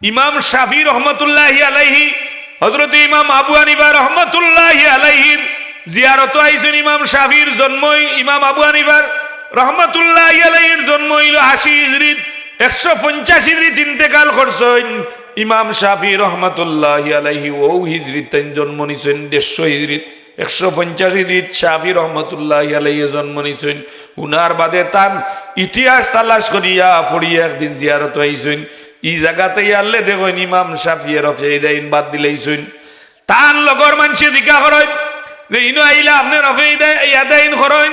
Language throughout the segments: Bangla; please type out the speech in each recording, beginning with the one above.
ইমাম শাফি রহমতুল্লাহি আলাইহি, হযরত ইমাম আবু হানিফা রহমতুল্লাহি আলাইহির জিয়ারত আইছেন। ইমাম শাফির জন্ম, ইমাম আবু হানিফার রহমতুল্লাহি আলাইহির জন্ম হইল 80 হিজরিত, 185 হিজরিত ইন্তেকাল করছেন। ইমাম শাফি রহমতুল্লাহি আলাইহি ও হিজরিত জন্ম নিছেন 150 হিজরিত, 150 হিজরিত শাফি রহমতুল্লাহি আলাইহি জন্ম নিছেন। উনার বাদে তান ইতিহাস তালাশ করিয়া পড়িয়া একদিন জিয়ারত আইছেন। ই জায়গাতে আল্লে দেখেন ইমাম শাফি রফেইদাইন বাদ দিলেইছেন। তান লগর মানুষে দিকা করেন যে ইনো আইলা আপনি রফেইদাইন করেন,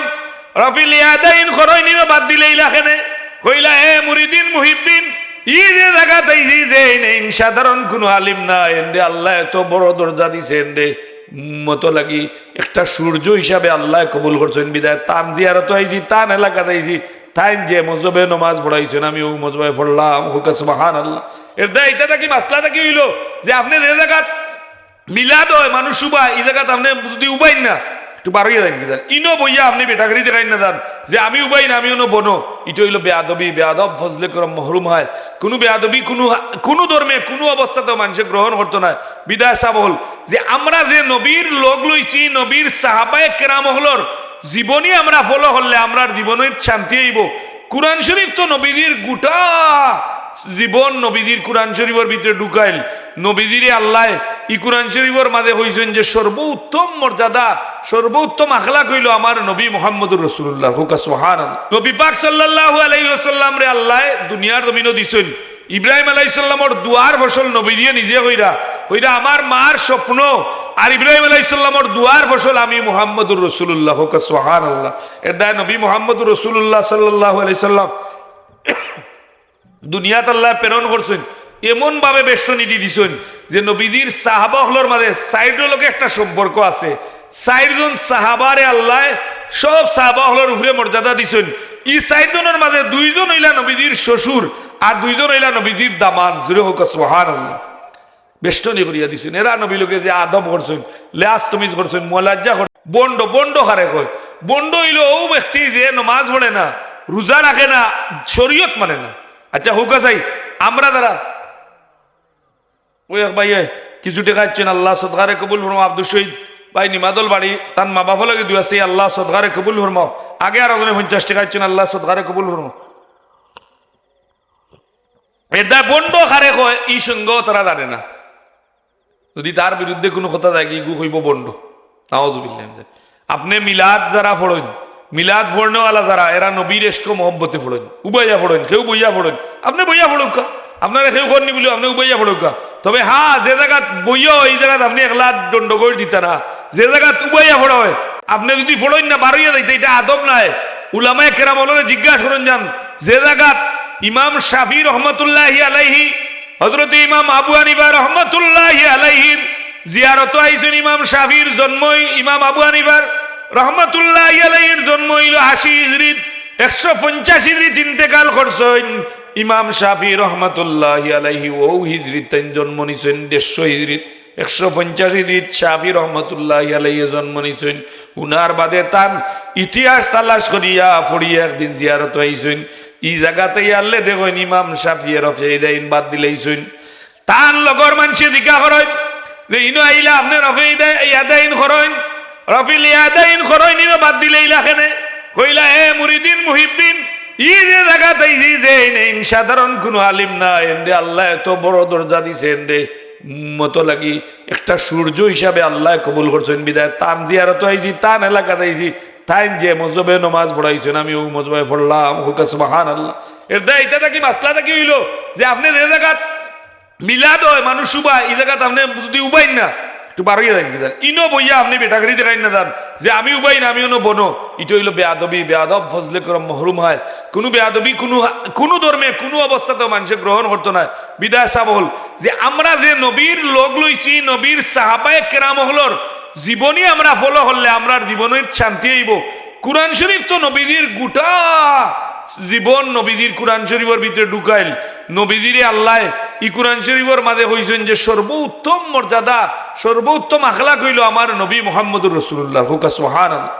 রফিল ইয়াদাইন করেন, ইনো বাদ দিলেইলা কেনে? কইলা এ মুরিদিন মুহিব্বিন, ই যে জায়গাতে আইছি যে ইন সাধারণ কোনো আলিম না, এন্ডে আল্লাহ এত বড় দরজা দিছে, এন্ডে মতো লাগি একটা সূর্য হিসাবে আল্লাহ কবুল করছেন। বিদায় তান জিয়ারত আইছি, তান এলাকাতে আইছি, তাই যে মজবে নমাজ পড়াইছেন আমি ও মজবে পড়লাম। হুকা সুবহানাল্লাহ। এর দা এটা কি মাসলাটা কি হইলো যে আপনি যে জায়গাত মিলাদ হয় মানুষ উবাই, এই জায়গাত আপনি যদি উবাই না একটু বাড়িয়ে দেন কি জান, ইনো বইয়া আপনি বেটাগরি দেখাই না যান যে আমি উবাই না আমি অন্য বনো, এটা হইলো বেয়াদবি। বেয়াদব ফজলে করম মহরুম হয়। কোনো বেয়াদবি কোনো ধর্মে কোনো অবস্থাতেও মানুষের গ্রহণ করতো না। বিদায় সাবল যে আমরা যে নবীর লোক লইছি, নবীর সাহাবায়ে কেরাম হলর জীবনী আমরা ফলো করলে আমরা জীবনের শান্তি আইব। কুরআন শরীফ তো নবীদের গোটা জীবন নবীদের কুরআন শরীফের ভিতরে ঢুকাইল। নবীদের আল্লাহ ই কুরআন শরীফের মাঝে হইছেন যে সর্বোত্তম মর্যাদা, সর্বোত্তম আখলাক হইল আমার নবী মুহাম্মদুর রাসূলুল্লাহ। হুকা সুবহানাল্লাহ। নবী পাক সাল্লাল্লাহু আলাইহি ওয়াসাল্লাম রে আল্লাহ দুনিয়ার জমিনও দিছেন। ইব্রাহিম আলাইহিস সালামের দুয়ার ফসল নবী দিয়ে নিজে হইরা আমার মার স্বপ্ন, আর ইব্রাহিম আলাইহিস সালামের দুয়ার ফসল আমি মুহাম্মদুর রাসূলুল্লাহ। হুকা সুবহানাল্লাহ। এর দায় নবী মুহাম্মদুর রাসূলুল্লাহ সাল্লাল্লাহু আলাইহি সাল্লাম দুনিয়াত আল্লাহ প্রেরণ করছেন, এমন ভাবে বেষ্টনী দিছেন যে নবীদের সাহাবা হলর মাঝে সাইডের লোকে একটা সম্পর্ক আছে। 4 জন সাহাবারে আল্লাহ সব সাহাবা হলর উপরে মর্যাদা দিছেন। এই 4 জনের মাঝে 2 জন হইলা নবীদের শ্বশুর আর 2 জন হইলা নবীদের দামান। জুরে হোক সুবহানাল্লাহ। বেষ্টনী করিয়া দিছেন। এরা নবী লোকে যে আদব করছেন, লেয়াজ তমিজ করছেন, মোলাজ্জা করছেন। বন্ড বন্ড হারে কয়, বন্ড হইল ও ব্যক্তি যে নমাজ পড়ে না, রোজা রাখে না, শরীয়ত মানে না। আচ্ছা হুকা চাই আমরা দ্বারা ওই ভাই কিছু টাকা দিচ্ছেন, আল্লাহ সদগারে কবুল ফরমাও। আব্দুল শহীদ ভাই নিমাদল বাড়ি তার মা বাবা লাগে দুই আছে, আল্লাহ সদগারে কবুল ফরমাও। আগে আর 50 টাকা দিচ্ছেন, আল্লাহ সদগারে কবুল ফরমাও। এটা বন্ড খারে কয় ই সঙ্গ তারা জানে না। যদি তার বিরুদ্ধে কোনো কথা যায় কি গু হইব বন্ড। নাউজুবিল্লাহ। আপনি মিলাদ যারা পড়েন, মিলাদ পড়নেওয়ালা যারা, এরা নবীর এশক মহব্বতে পড়েন, উবাইয়া পড়েন, কেউ বইয়া পড়েন। আপনি বইয়া পড়ুকা, আপনারা কেউ করেনি বলে আপনি উবাইয়া পড়ুকা। তবে হ্যাঁ, যে জায়গাত বইয়া এই জায়গাত আপনি একলা দণ্ড করে দিতে না, যে জায়গাত উবাইয়া পড়া হয় আপনি যদি পড়েন না বাড়িয়ে যাইতে, এটা আদব নাই। উলামায়ে কেরাম হলরে জিজ্ঞাসা করেন যান, যে জায়গাত ইমাম শাফি রহমতুল্লাহি আলাইহি, হযরত ইমাম আবু হানিফা রহমতুল্লাহি আলাইহির জিয়ারত আইছেন। ইমাম শাফির জন্ম, ইমাম আবু হানিফার রহমতুল্লাহি আলাইহির জন্ম হইল 80 হিজরিত, 150 হিজরিত ইন্তেকাল করছেন। ইমাম শাফি রহমতুল্লাহি আলাইহি ও হিজরিত জন্ম নিছেন 150 হিজরিত, 150 হিজরিত শাফি রহমতুল্লাহি আলাইহি জন্ম নিছেন। উনার বাদে তান ইতিহাস তালাশ করিয়া পড়িয়া একদিন জিয়ারত আইছেন। ই জায়গাতে আল্লে দেখেন ইমাম শাফি রফেইদাইন বাদ দিলেইছেন। তান লগর মানুষে দিকা করেন যে ইনো আইলা আপনি রফেইদাইন করেন, রফিল ইয়াদাইন করেন, ইনো বাদ দিলেইলা কেনে? কইলা এ মুরিদিন মুহিব্বিন, ই যে জায়গাতে আইছি যে ইন সাধারণ কোনো আলিম না, এন্ডে আল্লাহ এত বড় দরজা দিছে, এন্ডে মতো লাগি একটা সূর্য হিসাবে আল্লাহ কবুল করছেন। বিদায় তান জিয়ারত আইছি, তান এলাকাতে আইছি, তাই যে মজবে নমাজ পড়াইছেন আমি ও মজবে পড়লাম। হুকা সুবহানাল্লাহ। এর দা এটা কি মাসলাটা কি হইলো যে আপনি যে জায়গাত মিলাদ হয় মানুষ উবাই, এই জায়গাত আপনি যদি উবাই না একটু বাড়িয়ে দেন কি জান, ইনো বইয়া আপনি বেটাগরি দেখাই না যান যে আমি উবাই না আমি অন্য বনো, এটা হইলো বেয়াদবি। বেয়াদব ফজলে করম মহরুম হয়। কোনো বেয়াদবি কোনো ধর্মে কোনো অবস্থাতেও মানুষের গ্রহণ করতো না। বিদায় সাবল যে আমরা যে নবীর লোক লইছি, নবীর সাহাবায়ে কেরাম হলর জীবনী আমরা ফলো করলে আমরা জীবনের শান্তি আইব। কুরআন শরীফ তো নবীদের গোটা জীবন নবীদের কুরআন শরীফের ভিতরে ঢুকাইল। নবীদের আল্লাহ ই কুরআন শরীফের মাঝে হইছেন যে সর্বোত্তম মর্যাদা, সর্বোত্তম আখলাক হইল আমার নবী মুহাম্মদুর রাসূলুল্লাহ। হুকা সুবহানাল্লাহ।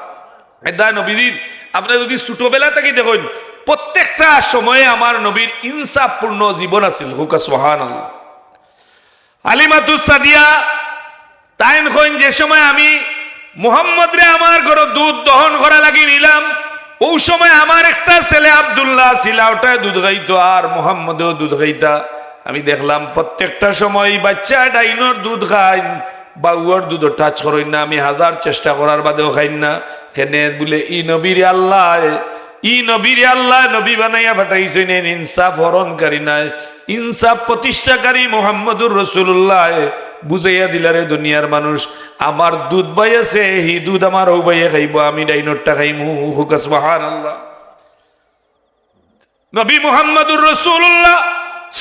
এটা নবীদের আপনি যদি ছোটবেলা থেকে দেখেন প্রত্যেকটা সময়ে আমার নবীর ইনসাফপূর্ণ জীবন আছিল। হুকা সুবহানাল্লাহ। হালিমাতুস সাদিয়া তাইন কইন যে সময় আমি মুহাম্মদ রে আমার ঘর দুধ দহন করা লাগি নিলাম, ওই সময় আমার একটা ছেলে আব্দুল্লাহ ছিল, ওটাই দুধ খাইতো আর মুহাম্মদেও দুধ খাইতা। আমি দেখলাম প্রত্যেকটা সময় বাচ্চা ডাইনোর দুধ খাইন, বাউর দুধ টাচ করেন না। আমি হাজার চেষ্টা করার বাদেও খাইন না। কেনে বলে ই নবীর আল্লাহ, ই নবীর আল্লাহ নবী বানাইয়া পাঠাইছেন, ইনসাফ হরণকারী নাই, ইনসাফ প্রতিষ্ঠাকারী মুহাম্মদুর রাসূলুল্লাহ বুঝাইয়া দিলারে দুনিয়ার মানুষ। আমার দুধ বাইয়াছে, হি দুধ আমার ও বাইয়া খাইব, আমি ডাইনোরটা খাইমু। হুকা সুবহানাল্লাহ। নবী মুহাম্মদুর রাসূলুল্লাহ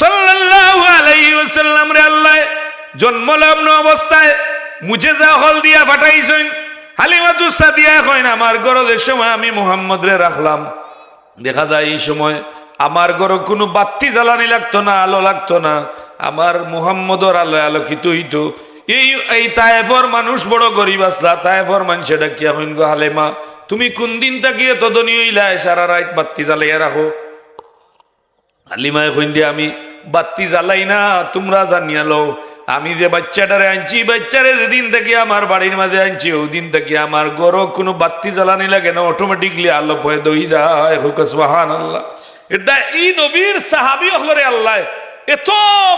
সাল্লাল্লাহু আলাইহি ওয়াসাল্লাম রে আল্লাহ জন্মলগ্ন অবস্থায় মুজেজা হল দিয়া পাঠাইছেন। হালিমাতুস সাদিয়া কইন আমার গরজের সময় আমি মুহাম্মদ রে রাখলাম। দেখা যায় এই সময় আমার ঘরে কোনো বাতি জ্বালানি লাগতো না, আলো লাগতো না, আমার মুহাম্মদর আলোয় আলোকিত হইতো। এই তায়েফর মানুষ বড় গরিব আসলা, তায়েফর মানুষে ডাকিয়া হইন গো হালেমা তুমি কোন দিন তাকিয়ে তদনি হইলা সারা রাত বাতি জ্বালাইয়া রাখো। হালিমায় কইন দিয়ে আমি বাতি জ্বালাই না, তোমরা জানিয়া লো আমি যে বাচ্চাটারে আনছি, বাচ্চারে যেদিন থেকে আমার বাড়ির মাঝে আনছি ওই দিন থেকে আমার ঘরও কোনো বাতি জ্বালানি লাগে না, অটোমেটিকলি আলো পয়ে দই যায়। সুবহানাল্লাহ। এটা এই নবীর সাহাবী হলরে আল্লাহ এত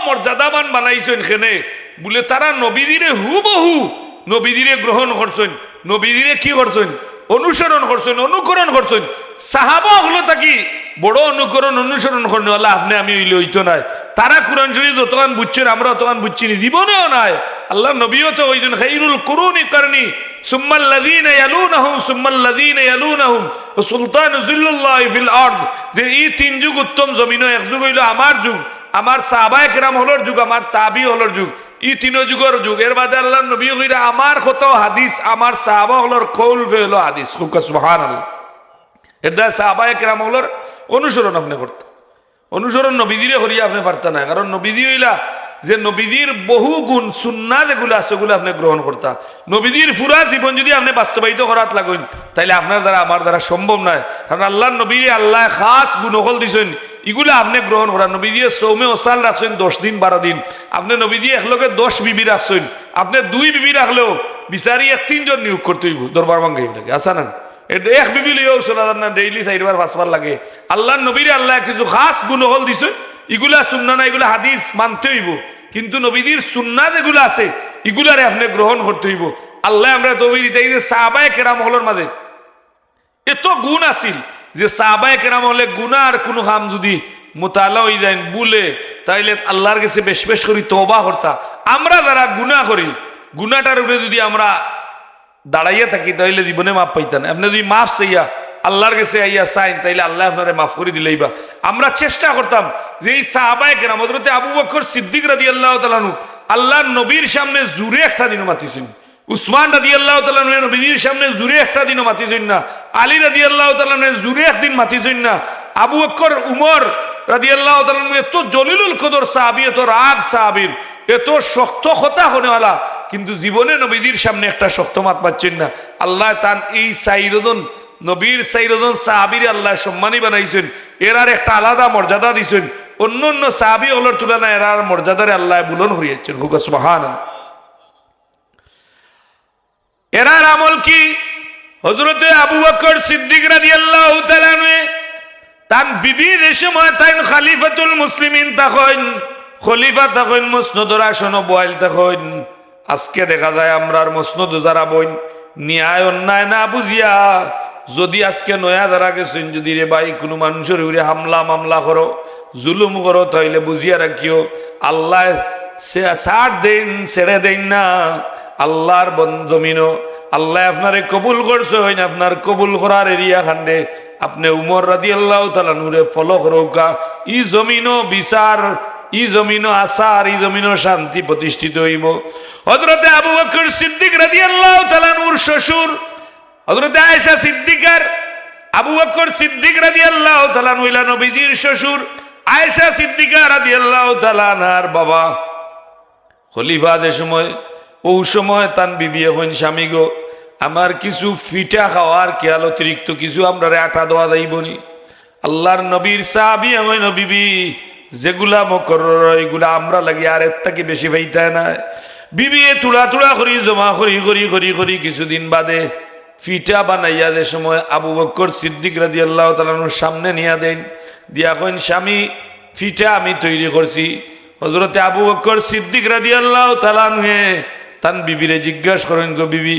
মর্যাদাবান বানাইছেন খেনে বলে তারা নবীদিরে হুবহু নবীদিরে গ্রহণ করছেন, নবীদিরে কি করছেন অনুসরণ করছেন, অনুকরণ করছেন। সাহাবা হলো তাকি বড় অনুকরণ অনুসরণ করেন আল্লাহ আপনি আমি হইলে হইতো নাই। তারা কোরআন শরীফ যতক্ষণ বুঝছেন আমরা তখন বুঝছি নি, জীবনেও নাই। আল্লাহ নবীও তো ওই দিন খাইরুল কুরুনি করনি সুম্মাল্লাযীনা ইয়ালুনাহুম সুম্মাল্লাযীনা ইয়ালুনাহুম ওয়া সুলতানু যিল্লুল্লাহি ফিল আরদ, যে এই তিন যুগ উত্তম জমিনে এক যুগ হইল আমার যুগ, আমার সাহাবায়ে কেরাম হলোর যুগ, আমার তাবি হলোর যুগ, এই তিন যুগের যুগ। এর বাদে আল্লাহ নবী কইরা আমার কত হাদিস, আমার সাহাবা হলোর কৌল হলো হাদিস। সুবহানাল্লাহ। এটা সাহাবায়ে কেরাম হলোর অনুসরণ আপনি করতেন, অনুসরণ নবীদিরে করিয়া আপনি পারতেন না। কারণ নবীদি হইলা যে নবীদির বহু গুণ সুন্নাহ যেগুলো আছে ওগুলো আপনি গ্রহণ করতা। নবীদির পুরা জীবন যদি আপনি বাস্তবায়িত করাত লাগুন তাইলে আপনার দ্বারা আমার দ্বারা সম্ভব নয়। কারণ আল্লাহ নবী আল্লাহ খাস গুণকল দিছেন, এগুলো আপনি গ্রহণ করা। নবী দিয়ে সৌমে ওসাল রাখছেন 10 দিন 12 দিন, আপনি নবী দিয়ে একলগে 10 বিবি রাখছেন, আপনি 2 বিবি রাখলেও বিচারি 1-3 জন নিয়োগ করতে হইব, দরবার ভাঙ্গাইব লাগে আসা না। এটা এক বিবি লিয়েও চলা না, ডেইলি 4বার 5বার লাগে। আল্লাহ নবীরে আল্লাহ কিছু খাস গুণকল দিছেন, এগুলা সুন্নাহ না, এগুলা হাদিস মানতে হইব। কিন্তু নবীদের সুন্নাহ যেগুলো আছে এগুলারে আপনি গ্রহণ করতে হইব। আল্লাহ আমরা তৌফিক দিতেই যে সাহাবায়ে কেরাম হলোর মাঝে এত গুণ আছিল যে সাহাবায়ে কেরাম হলে গুনার কোনো কাম যদি মুতালা হই যায় বলে তাইলে আল্লাহর কাছে বেশ বেশ করি তওবা করতা। আমরা যারা গুনাহ করি গুনাহটার উপরে যদি আমরা দাঁড়াইয়া থাকি তাইলে জীবনে মাফ পাইতা না। আপনি যদি মাফ চাইয়া আল্লাহর কাছে আইয়া চাইন তাইলে আল্লাহ আপনারে মাফ করে দিলেইবা। আমরা চেষ্টা করতাম যে এই সাহাবায়ে কেরাম হযরতে আবু বকর সিদ্দিক রাদিয়াল্লাহু তাআলা আনহু আল্লাহর নবীর সামনে জুরে একটা দিনও মাতিছেন, উসমান রাদিয়াল্লাহু তাআলা আনহু নবীর সামনে জুরে একটা দিনও মাতিছেন না, আলী রাদিয়াল্লাহু তাআলা আনহু জুরে একদিন মাতিছেন না, আবু বকর উমর রাদিয়াল্লাহু তাআলা আনহু এত জলিলুল কদর সাহাবী, এত রাগ সাহাবীর, এত শক্ত কথা হনেওয়ালা, কিন্তু জীবনে নবীর সামনে একটা শক্ত মাত পাচ্ছেন না। আল্লাহ তান এই সাইরদন নবীর সাইরদন সাহাবীর আল্লাহ সম্মানী বানাইছেন, এরার একটা আলাদা মর্যাদা দিছেন। অন্য অন্য সাহাবী হলোর তুলনায় এরার মর্যাদারে আল্লাহ বুলন হইয়াছেন। হুকা সুবহানাল্লাহ। এরার আমল কি? হযরতে আবু বকর সিদ্দিক রাদিয়াল্লাহু তাআলা আনহু তান বিবির সময় তাইন খলিফাতুল মুসলিমিন তখন খলিফা তখন মুসনদর আসন বয়াল তখন। আজকে দেখা যায় আমরার মুসনদ যারা বইন ন্যায় অন্যায় না বুঝিয়া যদি আজকে নয়া যারা গেছেন যদি রে ভাই কোনো মানুষের উপরে হামলা মামলা করো জুলুম করো তাইলে বুঝিয়া রাখিও আল্লাহ ছাড় দেন ছেড়ে দেন না। আল্লাহর জমিনও আল্লাহ আপনারে কবুল করছে হইন, আপনার কবুল করার এরিয়া খান্ডে আপনি উমর রাদিয়াল্লাহু তাআলা নূরে ফলো করোকা। ই জমিনও বিচার, ই জমিনও আসার, ই জমিনও শান্তি প্রতিষ্ঠিত হইব। হযরতে আবু বকর সিদ্দিক রাদিয়াল্লাহু তাআলা নূর শ্বশুর হযরতে আয়েশা সিদ্দিকার, আবু বকর সিদ্দিক রাদিয়াল্লাহু তাআলা হইলা নবীজির শ্বশুর, আয়েশা সিদ্দিকা রাদিয়াল্লাহু তাআলা আনহার বাবা। খলিফা যে সময় ও সময় তান বিবি হইন স্বামী গো আমার কিছু ফিটা খাওয়ার খেয়াল অতিরিক্ত কিছু আমরা আটা দেওয়া যাইবনি। আল্লাহর নবীর সাহাবী হইন বিবি যেগুলা মকরর এগুলা আমরা লাগি আর এর থেকে বেশি পাইতায় না। বিবি তুলা তুলা করি জমা করি করি করি করি কিছুদিন বাদে ফিটা বানাইয়া যে সময় আবু বকর সিদ্দিক রাদিয়াল্লাহু তাআলা আনহুর সামনে নিয়া দেন, দিয়া কইন স্বামী ফিটা আমি তৈরি করছি। হযরতে আবু বকর সিদ্দিক রাদিয়াল্লাহু তাআলা আনহু তান বিবিরে জিজ্ঞাসা করেন, গো বিবি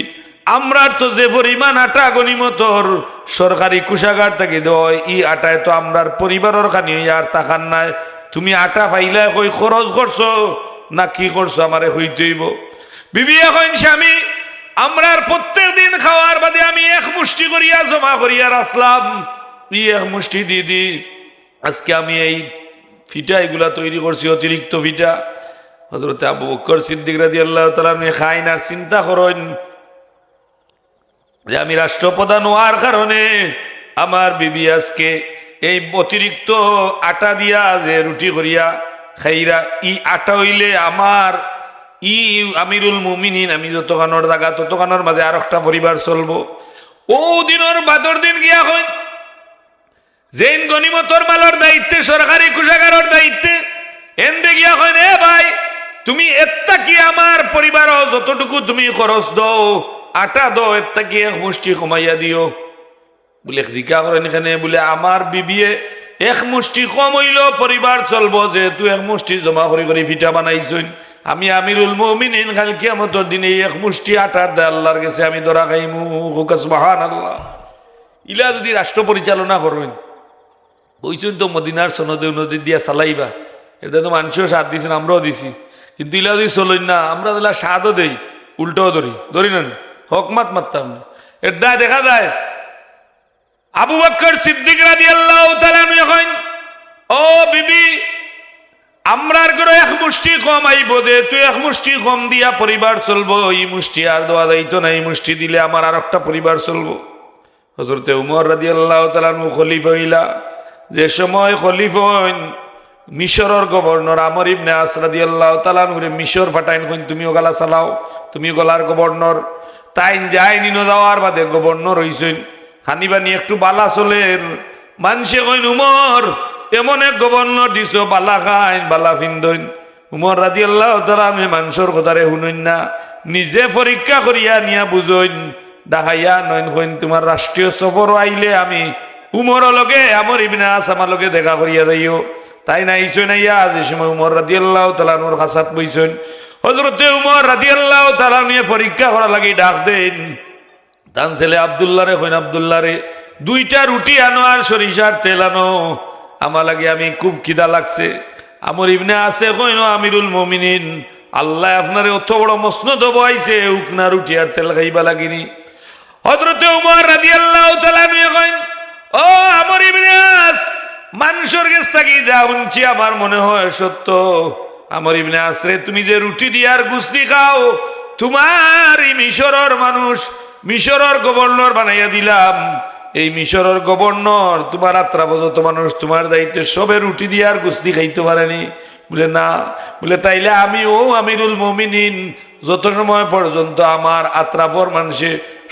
আমরা তো যে পরিমাণ আটা গনিমতর সরকারি কুষাগার থেকে দেয় ই আটায় তো আমরার পরিবারের খানি আর তাকান নাই, তুমি আটা পাইলে কই খরচ করছো না কি করছো আমারে হইতে হইব। বিবি এখন স্বামী আমরার প্রত্যেক দিন খাওয়ার বাদে আমি এক মুষ্টি করিয়া জমা করিয়া রাখলাম, ই এক মুষ্টি দিদি আজকে আমি এই ফিটা এগুলা তৈরি করছি অতিরিক্ত ফিটা। হযরত আবু বকর সিদ্দিক রাদিয়াল্লাহু তাআলা খাই না, চিন্তা করেন যে আমি রাষ্ট্রপ্রধান হওয়ার কারণে আমার বিবি আজকে এই অতিরিক্ত আটা দিয়া যে রুটি করিয়া খাইরা, ই আটা হইলে আমার ই আমিরুল মুমিনিন আমি যতখানোর জায়গা ততখানোর মাঝে আর একটা পরিবার চলবো। ও দিনের বাদর দিন গিয়া হইন যেন গনিমতর মালর দায়িত্বে সরকারি কুষাগারের দায়িত্বে এনদে গিয়া হইন, এ ভাই তুমি এত্তা কি আমার পরিবার যতটুকু তুমি খরচ দাও আটা দাও এত্তা কি এক মুষ্টি কমাইয়া দিও। বলে দিকা করেন এখানে বলে আমার বিবিয়ে এক মুষ্টি কম হইল পরিবার চলবো, যেহেতু এক মুষ্টি জমা করি করে পিঠা বানাইছেন, আমি আমিরুল মুমিনিন কাল কিয়ামতের দিনে এক মুষ্টি আটার দে আল্লাহর কাছে আমি ধরা খাইমু। সুবহানাল্লাহ। ইলা যদি রাষ্ট্র পরিচালনা করবেন বইছেন তো মদিনার সনদে নদী দিয়া চালাইবা, এটা তো মানুষও সাথ দিয়েছেন আমরাও দিছি, কিন্তু ইলা যদি চলই না আমরা দিলা সাদও দেই উল্টোও ধরি না হকমাত মারতাম না। এর দায় দেখা যায় আবু বকর সিদ্দিক রাদিয়াল্লাহু তাআলা এখন ও বিবি আমরার করে এক মুষ্টি কম আইব দে, তুই এক মুষ্টি কম দিয়া পরিবার চলবো, এই মুষ্টি আর দেওয়া যাইতো না, এই মুষ্টি দিলে আমার আর একটা পরিবার চলবো। হযরতে উমর রাদিয়াল্লাহু তাআলা খলিফা হইলা, যে সময় খলিফা হইন মিশরের গভর্নর আমর ইবনে আস রাদিয়াল্লাহু তাআলা নুরে মিশর ফাটাইন কইন তুমি ওগালা চালাও, তুমি গলার গভর্নর। তাইন যাই নিনো যাওয়ার বাদে গভর্নর হইছেন, খানিবানি একটু বালা চলের মানুষে কইন উমর এমন এক গভর্নর দিছ বালা খাইন বালা ফিন্দইন। উমর রাদিয়াল্লাহু তাআলা আমি মানুষের কথারে শুনইন না, নিজে পরীক্ষা করিয়া নিয়া বুঝইন, দেখাইয়া নইন কইন তোমার রাষ্ট্রীয় সফর আইলে আমি উমর লগে আমর ইবনে আস আমার লগে দেখা করিয়া যাইও। তাই নাইছেন আইয়া যে সময় উমর রাদিয়াল্লাহু তাআলা নূর খাসাত বইছেন, হযরতে উমর রাদিয়াল্লাহু তাআলা নিয়ে পরীক্ষা করা লাগি ডাক দেন তান ছেলে আব্দুল্লাহ রে কইন আব্দুল্লাহ রে দুইটা রুটি আনো আর সরিষার তেল আনো, আমার লাগে আমি খুব খিদা লাগছে। আমর ইবনে আসে কইন আমিরুল মুমিনিন আল্লাহ আপনারে অত বড় মসনদ বইছে উকনা রুটি আর তেল খাইবা লাগিনি। হযরতে উমর রাদিয়াল্লাহু তাআলা নিয়ে কইন ও আমর ইবনে আস মানুষের কাছ থেকে যা শুনছি আমার মনে হয় সত্য। আমর ইবনে আস রে তুমি যে রুটি দিয়ে আর গুস্তি খাও তোমার এই মিশরের মানুষ মিশরের গভর্নর বানাইয়া দিলাম, এই মিশরের গভর্নর তোমার আত্রা পর্যন্ত মানুষ তোমার দায়িত্বে সবে রুটি দিয়ে আর গুস্তি খাইতে পারেনি। বলে না, বলে তাইলে আমি ও আমিরুল মুমিনিন যত সময় পর্যন্ত আমার আত্রাপর মানুষে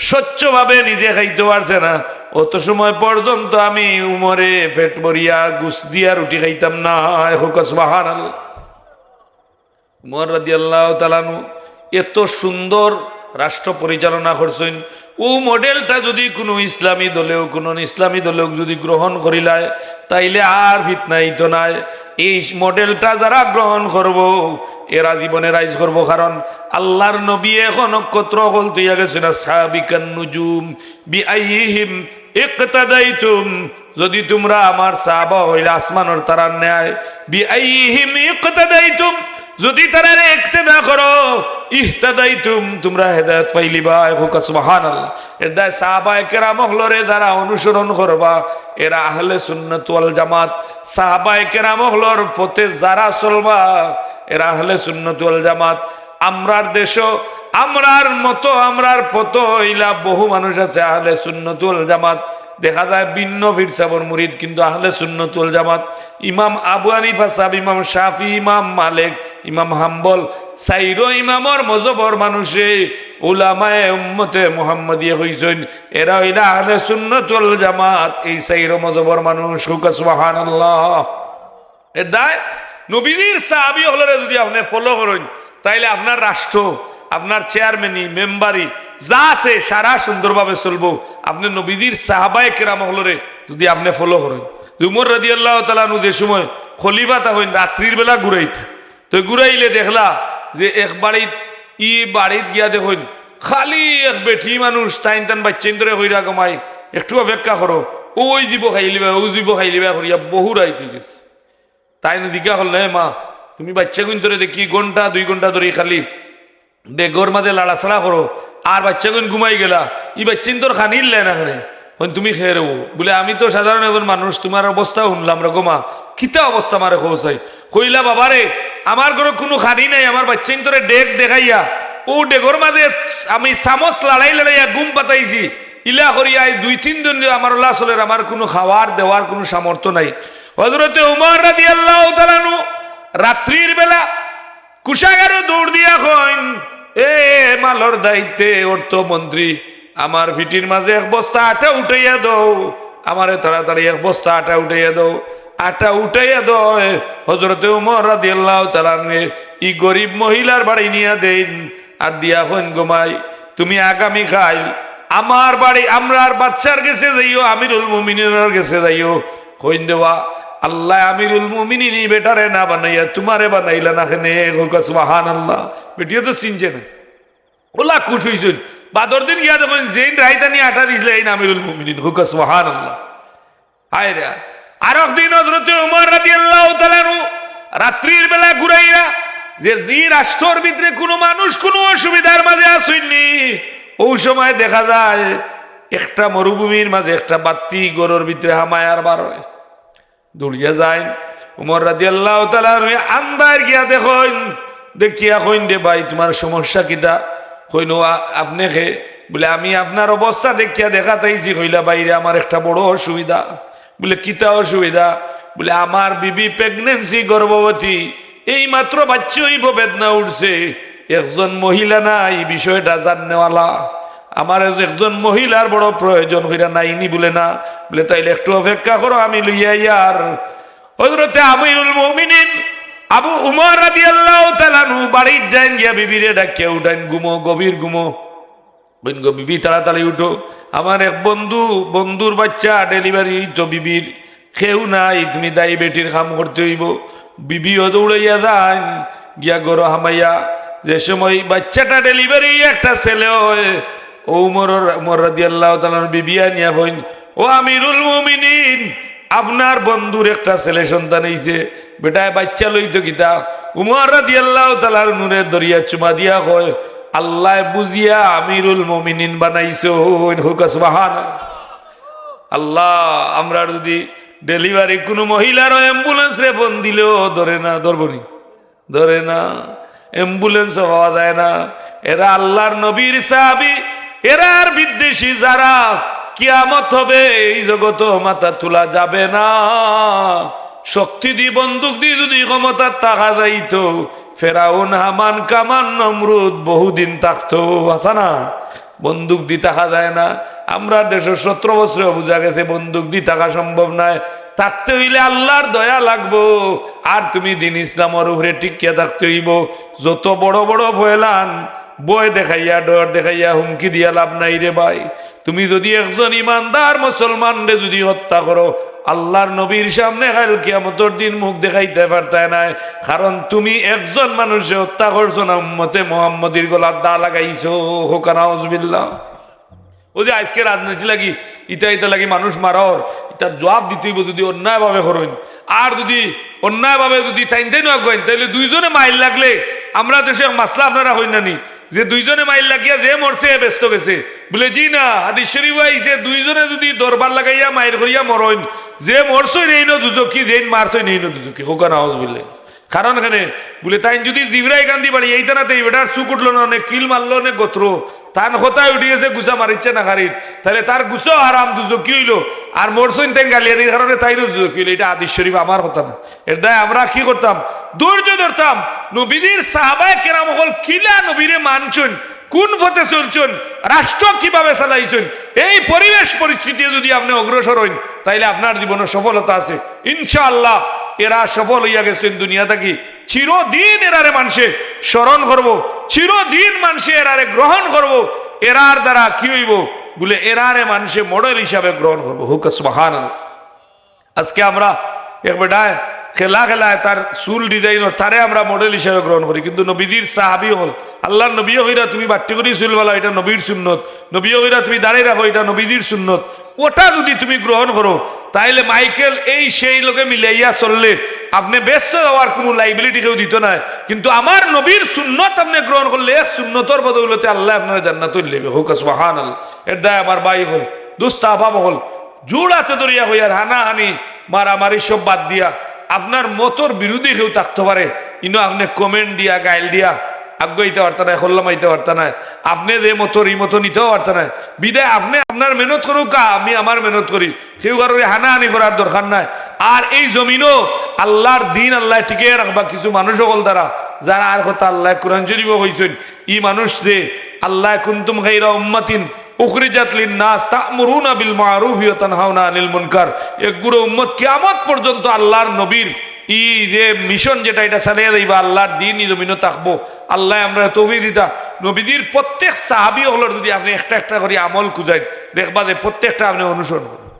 স্বচ্ছভাবে নিজে খাইতে পারছে না অত সময় পর্যন্ত আমি উমরে পেট ভরিয়া গুস দিয়া রুটি খাইতাম না। সুবহানাল্লাহ। উমর রাদিয়াল্লাহু তাআলা এত সুন্দর রাষ্ট্র পরিচালনা করছেন, ও মডেলটা যদি কোনো ইসলামী দলেও যদি গ্রহণ করিলায় তাইলে আর ফিতনাই তো নাই। এই মডেলটা যারা গ্রহণ করব এরা জীবনে রাইজ করব, কারণ আল্লাহর নবী এখন নক্ষত্র হল তুইয়া গেছেন সাহাবিকান নুজুম বিআইহিম ইকতাদাইতুম, যদি তোমরা আমার সাহাবা হইলে আসমানের তারার ন্যায়, বিআইহিম ইকতাদাইতুম যদি তারা ইক্তেদা করো ইহতাদাইতুম তোমরা হেদায়েত পাইলিবা। সুবহানাল্লাহ। এদায় সাহাবায়ে কেরাম হলরে দ্বারা অনুসরণ করবা, এরা আহলে সুন্নাত ওয়াল জামাত। সাহাবায়ে কেরাম হলর পথে যারা চলবা এরা আহলে সুন্নাত ওয়াল জামাত। আমরার দেশ আমরার মতো আমরার পথ হইলা বহু মানুষ আছে আহলে সুন্নাত ওয়াল জামাত, দেখা যায় ভিন্ন ফিরসাবর মুরিদ কিন্তু আহলে সুন্নাত ওয়াল জামাত। ইমাম আবু হানিফা সাহেব, ইমাম শাফি, ইমাম মালিক, ইমাম হাম্বল সাইরো ইমামর মজবর মানুষে উলামায়ে উম্মতে মুহাম্মাদিয়া হইছেন, এরা হইলা আহলে সুন্নাত ওয়াল জামাত। এই সাইরো মজবর মানুষ। সুবহানাল্লাহ। এর দায় নবীর সাহাবী হলরে যদি আপনি ফলো করেন তাইলে আপনার রাষ্ট্র, আপনার চেয়ারম্যানি, মেম্বারি যা আছে সারা সুন্দরভাবে চলবো। আপনি নবীর সাহাবায়ে কেরাম হলরে যদি আপনি ফলো করেন। উমর রাদিয়াল্লাহু তাআলা আনহু যে সময় খলিফা হইন রাত্রির বেলা ঘুরাইতা, তো ঘুরাইলে দেখলা যে এক বাড়িত বাড়িত গিয়া দেখুন খালি এক বেঠি মানুষ টাইন টান বাচ্চা ধরে হইরা কমাই, একটু অপেক্ষা করো, ওই দিব খাইলিবা ওই দিব খাইলিবা করিয়া বহু রাইত হয়ে গেছে। তাই দিকা হল না মা তুমি বাচ্চা গুণ ধরে দেখি ঘন্টা 2 ঘন্টা ধরে খালি ডেগর মাঝে লাড়াছাড়া করো আর বাচ্চা গুণ ঘুমাই গেলা, ই বাচ্চিন তোর খানির লেন এখানে তুমি খেয়ে রবো বলে আমি তো সাধারণ একজন মানুষ, তোমার অবস্থা শুনলাম রে গোমা খিতা অবস্থা আমার খোঁচাই কইলা বাবারে আমার ঘরে কোনো খানি নাই, আমার বাচ্চিন তোরে ডেক দেখাইয়া ও ডেগর মাঝে আমি চামচ লড়াই লড়াইয়া ঘুম পাতাইছি, ইলা করিয়া 2-3 দিন আমার চলের আমার কোনো খাওয়ার দেওয়ার কোনো সামর্থ্য নাই। হযরতে উমর রাদিয়াল্লাহু তাআলা আনহু রাত্রির বেলা কুশাগারে দৌড় দিয়া কইন, এ মালর দায়িত্বে অর্থমন্ত্রী আমার ফিটির মাঝে 1 বস্তা আটা উঠাইয়া দাও, আমারে তাড়াতাড়ি 1 বস্তা আটা উঠাইয়া দাও, আটা উঠাইয়া দাও। হযরতে উমর রাদিয়াল্লাহু তাআলা আনহু ই গরিব মহিলার বাড়ি নিয়া দেন আর দিয়া কইন গোমাই তুমি আগামী খাইল আমার বাড়ি আমরার বাচ্চার গেছে যাইও, আমিরুল মুমিনিনের গেছে যাইও, কইন দেওয়া আল্লাহ আমিরুল মুমিনিন বেটারে না বানাইয়া তোমারে বানাইলা না কেনে, সুবহানাল্লাহ। বেটিও তো চিনছে না, ওলা খুশ হইছেন। বাদর দিন গিয়া দেখুন যেই রাইতানি আটা দিছিল এই আমিরুল মুমিনিন, সুবহানাল্লাহ। হায় রে আর একদিন হযরতে উমর রাদিয়াল্লাহু তাআলা আনহু রাত্রির বেলা ঘুরাইয়া যে রাষ্ট্রের ভিতরে কোনো মানুষ কোনো অসুবিধার মাঝে আসেননি, ওই সময় দেখা যায় একটা মরুভূমির মাঝে একটা বাতি গরুর ভিতরে হামায়ার বার হয়, দৌড়িয়া যায় উমর রাদিয়াল্লাহু তাআলা আন্দার গিয়া দেখুন, দেখিয়া কইন দে ভাই তোমার সমস্যা কিতা? কইন আপনি খে বলে আমি আপনার অবস্থা দেখিয়া দেখাতাইছি। কইলা বাইরে আমার একটা বড় অসুবিধা। বলে কিতা অসুবিধা? বলে আমার বিবি প্রেগনেন্সি গর্ভবতী, এই মাত্র বাচ্চা হইব, বেদনা উঠছে, একজন মহিলা না এই বিষয়টা জাননেওয়ালা, আমার একজন মহিলার বড় প্রয়োজন হইরা নাইনি। বলে না, বলে তাইলে একটু অপেক্ষা করো আমি লইয়া ইয়ার। হযরতে আমিরুল মুমিনিন আবু উমর রাদিয়াল্লাহু তাআলা আনহু বাড়ির যান গিয়া বিবিরে ডাকিয়া উঠান, ঘুমো গভীর ঘুমো, বলগো বিবি তাড়াতাড়ি উঠো, আমার এক বন্ধুর বাচ্চা ডেলিভারি তো বিবির কেউ নাই, তুমি দায়ী বেটির কাম করতে হইব। বিবিও দৌড়াইয়া যান গিয়া গরো হামাইয়া, যে সময় বাচ্চাটা ডেলিভারি একটা ছেলে হয়, ও উমর রাদিয়াল্লাহু তাআলা বিবি আনিয়া কইন, ও আমিরুল মুমিনিন আপনার বন্ধুর একটা ছেলে সন্তান হইছে, বেটায় বাচ্চা লইতো কিতা? উমর রাদিয়াল্লাহু তাআলা নুরে দরিয়া চুমা দিয়া কয়, আল্লাহ বুঝিয়া আমিরুল মুমিনিন বানাইছো, সুবহানাল্লাহ। আল্লাহ আমরা যদি ডেলিভারি কোনো মহিলার অ্যাম্বুলেন্স রে ফোন দিলেও ধরে না, ধরবনি ধরে না, অ্যাম্বুলেন্স পাওয়া যায় না। এরা আল্লাহর নবীর সাহাবী, এরা আর বিদ্বেষী যারা, কিয়ামত হবে এই জগত মাথা তোলা যাবে না। শক্তি দি বন্দুক দিয়ে যদি ক্ষমতার টাকা যাইতো, ফেরাউন হামান কামান নমরুদ বহুদিন থাকতো, আসা না? বন্দুক দি থাকা যায় না। আমরা 117 বছরে বুঝা গেছে বন্দুক দি থাকা সম্ভব নয়। থাকতে হইলে আল্লাহর দয়া লাগবো, আর তুমি দিন ইসলামের উপরে টিকিয়া থাকতে হইব। যত বড় বড় ভয়লান বয় দেখাইয়া ডর দেখাইয়া হুমকি দিয়া লাভ নাই রে ভাই। তুমি যদি একজন ইমানদার মুসলমান রে যদি হত্যা করো, আল্লাহর নবীর সামনে কাল কিয়ামতের দিন মুখ দেখাইতে পারতায় না, কারণ তুমি একজন মানুষে হত্যা করছো না, উম্মতে মুহাম্মদীর গলার দা লাগাইছো। হোক নাউজুবিল্লাহ। ও যে আজকে রাজনীতি লাগি ইটা লাগি মানুষ মারর, ইটার জবাব দিতে হইব যদি অন্যায় ভাবে করেন। আর যদি অন্যায় ভাবে যদি টাইনটাই না করেন, তাহলে দুইজনে মাইল লাগলে আমরা দেশে মাসলা আপনারা হইন নানি যে দুইজনে মাইল লাগিয়া যে মরছে ব্যস্ত গেছে। বলে জি না, হাদিস শরীফ আইছে দুইজনে যদি দরবার লাগাইয়া মাইর করিয়া মরইন, যে মরছই নেই না দুজকি, যে মারছই নেই না দুজকি। হোকা নাউজ বললে কারণ এখানে বলে তাই যদি জিবরাই কান্দি বাড়ি এইটা না, এটার চুক উঠলো না, অনেক কিল মারলো, অনেক গোত্র তান হতায় উঠিয়েছে, গুছা মারিচ্ছে না গাড়ির, তাহলে তার গুছো আরাম দুজকি হইলো। আর মরছইন তাই গালিয়ানির কারণে তাই দুজকি হইলো। এটা হাদিস শরীফ আমার কথা না। এর দায় আমরা কি করতাম? ধৈর্য ধরতাম। নবীদের সাহাবায়ে কেরাম হল কিলা নবীরে মানছেন, কোন পথে চলছেন, রাষ্ট্র কিভাবে চালাইছেন, এই পরিবেশ পরিস্থিতি যদি আপনি অগ্রসর হইন, তাইলে আপনার জীবনে সফলতা আছে ইনশাআল্লাহ। এরা সফল হইয়া গেছেন দুনিয়া থাকি। চিরদিন এরারে মানুষে স্মরণ করব, চিরদিন মানুষে এরারে গ্রহণ করব। এরার দ্বারা কি হইব বলে এরারে মানুষে মডেল হিসাবে গ্রহণ করবো। হুক সুবহানাল্লাহ। আজকে আমরা এক বেটায় খেলায় তার চুল ডিজাইন তারে আমরা মডেল হিসাবে গ্রহণ করি, কিন্তু নবীদের সাহাবি হল আল্লাহর নবী হইরা তুমি বাট্টি করি চুল বলা, এটা নবীর সুন্নত। নবী হইরা তুমি দাঁড়িয়ে রাখো, এটা নবীদের সুন্নত। ওটা যদি তুমি গ্রহণ করো তাইলে মাইকেল এই সেই লোকে মিলাইয়া চললে আপনি ব্যস্ত হওয়ার কোনো লাইবিলিটি কেউ দিত না। কিন্তু আমার নবীর সুন্নত আপনি গ্রহণ করলে এক সুন্নতর বদৌলতে আল্লাহ আপনার জান্নাত লেবে। হুক সুবহানাল্লাহ। এর দায় আমার ভাই হল দুস্তাফা হল জোড়াতে দরিয়া হইয়ার হানাহানি মারামারি সব বাদ দিয়া আপনার মতর বিরোধী কেউ থাকতে পারে, ইনো আপনি কমেন্ট দিয়া গাইল দিয়া আগাইতে পারত না, হল্লাম আইতে পারত না, আপনি যে মতর এই মতো নিতেও পারত না। বিদায় আপনি আপনার মেহনত করুক, আমি আমার মেহনত করি, কেউ কারোর হানাহানি করার দরকার নাই। আর এই জমিনও আল্লাহর দিন আল্লাহ টিকে রাখবা কিছু মানুষ সকল দ্বারা, যারা আর কথা আল্লাহ কোরআন শরীফ হইছেন ই মানুষ যে আল্লাহ কুনতুম গায়রা উম্মাতিন উখরিজাত লিন-নাস তা'মুরুনা বিল মা'রুফ ওয়া তানহাউনা আনিল মুনকার। একগুলো উম্মত কিয়ামত পর্যন্ত আল্লাহর নবীর ই যে মিশন যেটা এটা চালিয়ে যাইবা, আল্লাহর দিন ই জমিনও থাকবো। আল্লাহ আমরা তৌফিক দিতা। নবীদের প্রত্যেক সাহাবী হলর যদি আপনি একটা একটা করে আমল খুঁজাই দেখবা যে প্রত্যেকটা আপনি অনুসরণ করবেন।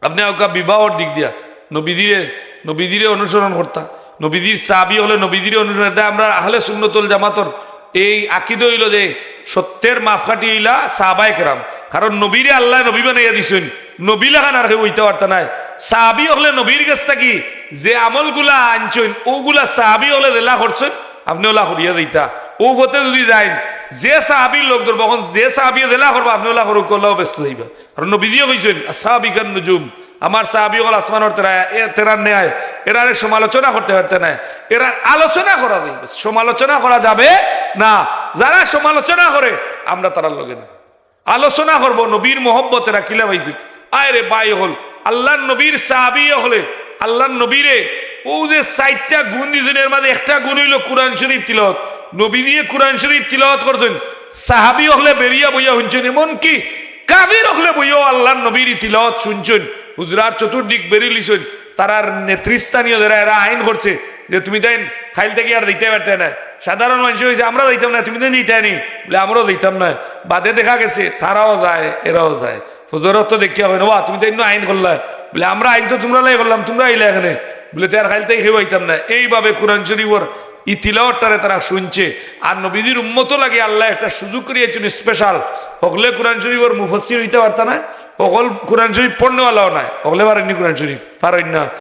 আপনি ওকা বিবাহর দিক দিয়া নবীদিরে অনুসরণ করতা, নবীদের সাহাবী হলে নবীদিরে অনুসরণ। আমরা আহলে সুন্নতুল জামাতর এই আকীদা হইল যে সত্যের মাপকাঠি হইলা সাহাবায়ে কেরাম। কারণ নবীরে আল্লাহ নবী বানাইয়া দিছেন, নবী লাগান আর কেউ হইতে পারতা নাই। সাহাবী হলে নবীর কাছ থাকি যে আমলগুলা আনছেন ওগুলা সাহাবী হলে জেলা করছেন, আপনি ওলা করিয়া দিতা। ও হতে যদি যাই যে সাহাবীর লোক ধরবো, যে সাহাবী জেলা করবো আপনি ওলা করুক, ওলাও ব্যস্ত যাইবা। কারণ নবীদিও কইছেন আসহাবিকান নুজুম, আমার সাহাবী হল আসমানের তেরার ন্যায়। এরারে সমালোচনা করতে পারতে না, এরার আলোচনা করা যাবে, সমালোচনা করা যাবে না। যারা সমালোচনা করে আমরা তারার লগে না, আলোচনা করবো নবীর মহব্বত। এরা কিলা ভাইছি আয় রে ভাই হল আল্লাহর নবীর সাহাবী হলে আল্লাহর নবীরে ও যে ৬০টা গুণ দিনের মাঝে একটা গুণ হইল কোরআন শরীফ তিলাওয়াত। নবী দিয়ে কোরআন শরীফ তিলাওয়াত করছেন, সাহাবী হলে বেরিয়া বইয়া শুনছেন, এমনকি কাফির হলে বইয়াও আল্লাহর নবীর তিলাওয়াত শুনছেন। হুজরার চতুর্দিক বেরিয়ে লিছেন, তারার নেতৃস্থানীয় যারা এরা আইন করছে যে তুমি দেন খাইল থেকে আর দিতে পারতে না। সাধারণ মানুষ হয়েছে আমরা দিতাম না, তুমি দেন দিতে নি বলে আমরাও দিতাম না। বাদে দেখা গেছে তারাও যায় এরাও যায়। হুজুরত তো দেখিয়া হয় না, তুমি তো আইন করলা বলে আমরা আইন তো তোমরা লাই করলাম, তোমরা আইলে এখানে বলে তার খাইল থেকে খেয়ে হইতাম না। এইভাবে কোরআন শরীফর ই তিলাওয়াতটারে তারা শুনছে। আর নবীদের উম্মত লাগে আল্লাহ একটা সুযোগ করিয়েছেন স্পেশাল। হকলে কোরআন শরীফর মুফাসসির হইতে পারতা না, অকল কোরআন শরীফ পড়নেওয়ালাও নাই, অকলে পারেননি কোরআন শরীফ পারেন না।